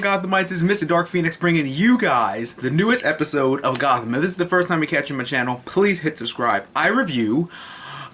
Gothamites? This is MrDarkPhoenix bringing you guys the newest episode of Gotham. If this is the first time you're catching my channel, please hit subscribe. I review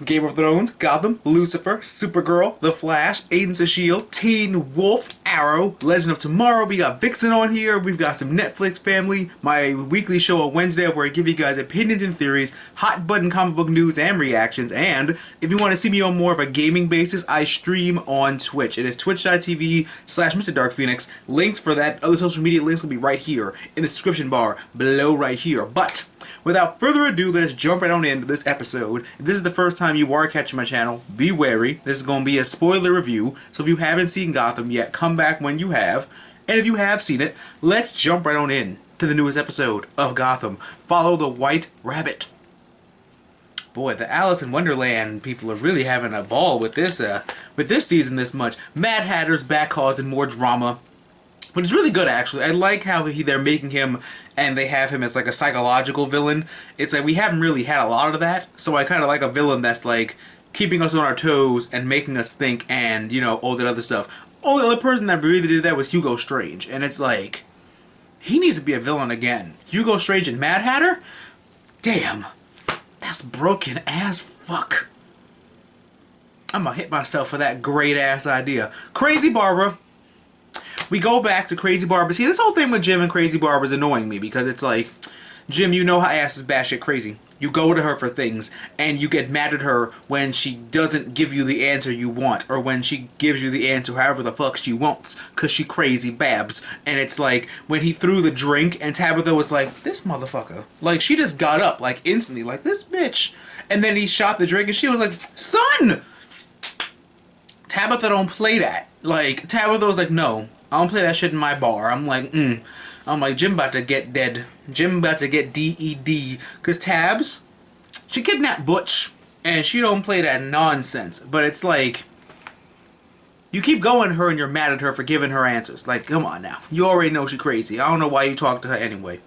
Game of Thrones, Gotham, Lucifer, Supergirl, The Flash, Agents of S.H.I.E.L.D., Teen Wolf, Arrow, Legend of Tomorrow. We got Vixen on here. We've got some Netflix family. My weekly show on Wednesday where I give you guys opinions and theories, hot button comic book news and reactions. And if you want to see me on more of a gaming basis, I stream on Twitch. It is twitch.tv/MrDarkPhoenix. Links for that other social media links will be right here in the description bar below right here. But without further ado, let's jump right on into this episode. If this is the first time you are catching my channel, be wary. This is going to be a spoiler review, so if you haven't seen Gotham yet, come back when you have. And if you have seen it, let's jump right on in to the newest episode of Gotham. Follow the White Rabbit. Boy, the Alice in Wonderland people are really having a ball with this season this much. Mad Hatter's back causing more drama, which is really good, actually. I like how they're making him, and they have him as like a psychological villain. It's like we haven't really had a lot of that, so I kind of like a villain that's like keeping us on our toes and making us think, and you know, all that other stuff. Only other person that really did that was Hugo Strange, and it's like he needs to be a villain again. Hugo Strange and Mad Hatter? Damn, that's broken as fuck. I'm gonna hit myself for that great ass idea. Crazy Barbara. We go back to Crazy Barbara. See, this whole thing with Jim and Crazy Barbara is annoying me because it's like, Jim, you know how ass is batshit crazy. You go to her for things, and you get mad at her when she doesn't give you the answer you want, or when she gives you the answer however the fuck she wants, because she crazy babs. And it's like, when he threw the drink, and Tabitha was like, this motherfucker. Like, she just got up, like, instantly, like, this bitch. And then he shot the drink, and she was like, son! Tabitha don't play that. Like, Tabitha was like, no, I don't play that shit in my bar. I'm like, I'm like, Jim about to get dead. Jim about to get DED. Because Tabs, she kidnapped Butch, and she don't play that nonsense. But it's like, you keep going to her and you're mad at her for giving her answers. Like, come on now. You already know she crazy. I don't know why you talk to her anyway.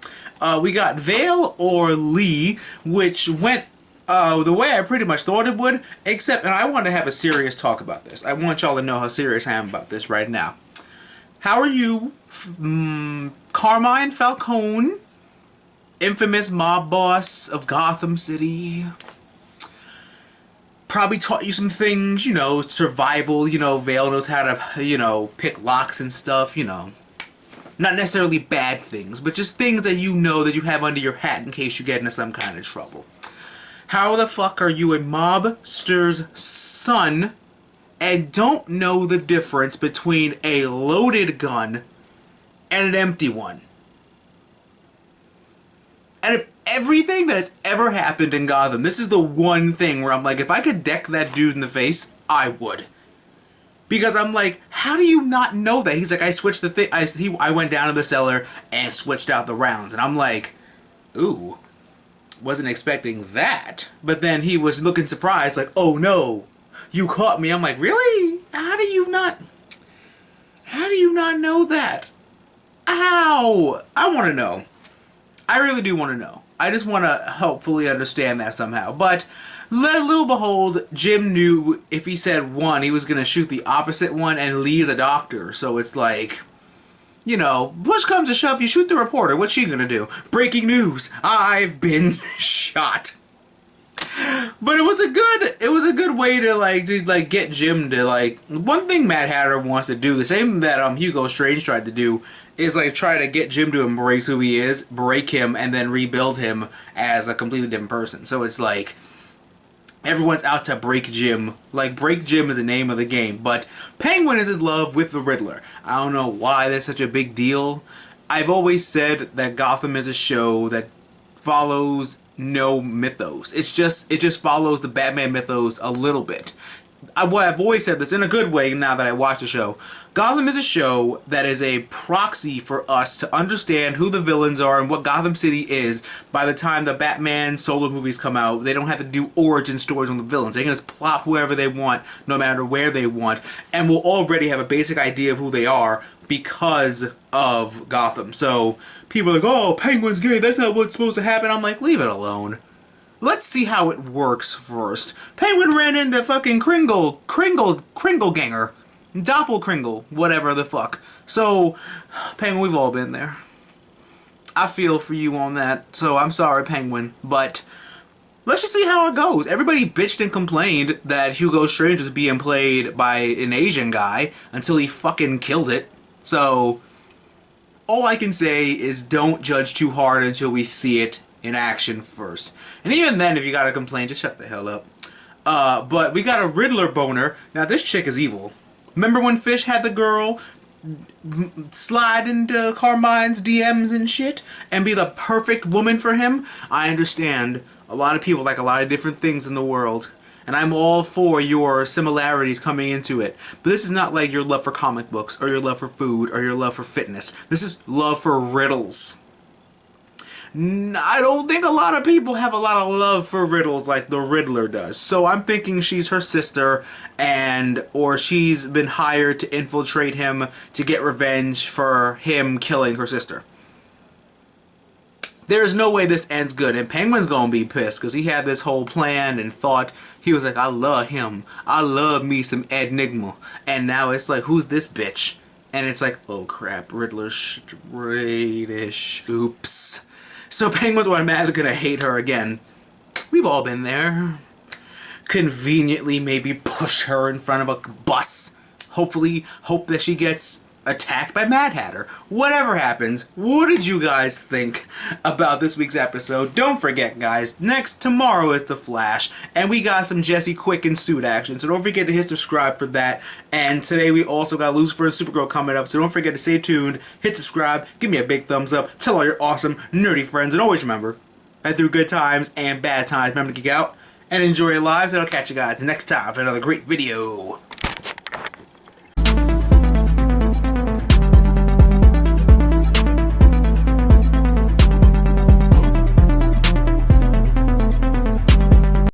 We got Vale or Lee, which went the way I pretty much thought it would, except, and I want to have a serious talk about this. I want y'all to know how serious I am about this right now. How are you, Carmine Falcone, infamous mob boss of Gotham City? Probably taught you some things, you know, survival, you know, Vale knows how to, you know, pick locks and stuff, you know. Not necessarily bad things, but just things that you know that you have under your hat in case you get into some kind of trouble. How the fuck are you a mobster's son and don't know the difference between a loaded gun and an empty one? And if everything that has ever happened in Gotham, this is the one thing where I'm like, if I could deck that dude in the face, I would. Because I'm like, how do you not know that? He's like, I switched the thing, I went down to the cellar and switched out the rounds. And I'm like, ooh, wasn't expecting that. But then he was looking surprised, like, oh no, you caught me. I'm like, really? How do you not know that? Ow! I want to know. I really do want to know. I just want to hopefully understand that somehow. But little behold, Jim knew if he said one, he was going to shoot the opposite one, and Lee's a doctor. So it's like, you know, push comes to shove, you shoot the reporter. What's she going to do? Breaking news. I've been shot. But it was a good way to like get Jim to like, one thing Mad Hatter wants to do, the same that Hugo Strange tried to do, is like try to get Jim to embrace who he is, break him, and then rebuild him as a completely different person. So it's like everyone's out to break Jim. Like, break Jim is the name of the game. But Penguin is in love with the Riddler. I don't know why that's such a big deal. I've always said that Gotham is a show that follows no mythos. It just follows the Batman mythos a little bit. What I've always said this in a good way now that I watch the show. Gotham is a show that is a proxy for us to understand who the villains are and what Gotham City is by the time the Batman solo movies come out. They don't have to do origin stories on the villains. They can just plop whoever they want, no matter where they want, and we'll already have a basic idea of who they are because of Gotham. So people are like, oh, Penguin's gay, that's not what's supposed to happen. I'm like, leave it alone. Let's see how it works first. Penguin ran into fucking Kringle Ganger. Doppelkringle, whatever the fuck. So, Penguin, we've all been there. I feel for you on that, so I'm sorry, Penguin, but let's just see how it goes. Everybody bitched and complained that Hugo Strange was being played by an Asian guy until he fucking killed it. So, all I can say is don't judge too hard until we see it in action first. And even then, if you gotta complain, just shut the hell up. But we got a Riddler boner. Now, this chick is evil. Remember when Fish had the girl slide into Carmine's DMs and shit and be the perfect woman for him? I understand a lot of people like a lot of different things in the world, and I'm all for your similarities coming into it. But this is not like your love for comic books or your love for food or your love for fitness. This is love for riddles. I don't think a lot of people have a lot of love for riddles like the Riddler does. So I'm thinking she's her sister, or she's been hired to infiltrate him to get revenge for him killing her sister. There's no way this ends good, and Penguin's gonna be pissed because he had this whole plan and thought, he was like, I love him. I love me some Enigma. And now it's like, who's this bitch? And it's like, oh crap, Riddler's straight-ish. Oops. So Penguin's automatically gonna hate her again. We've all been there. Conveniently maybe push her in front of a bus. Hopefully, hope that she gets attacked by Mad Hatter. Whatever happens, what did you guys think about this week's episode? Don't forget, guys, tomorrow is The Flash, and we got some Jesse Quick suit action, so don't forget to hit subscribe for that. And today we also got Lucifer and Supergirl coming up, so don't forget to stay tuned, hit subscribe, give me a big thumbs up, tell all your awesome, nerdy friends, and always remember, that through good times and bad times, remember to geek out and enjoy your lives, and I'll catch you guys next time for another great video.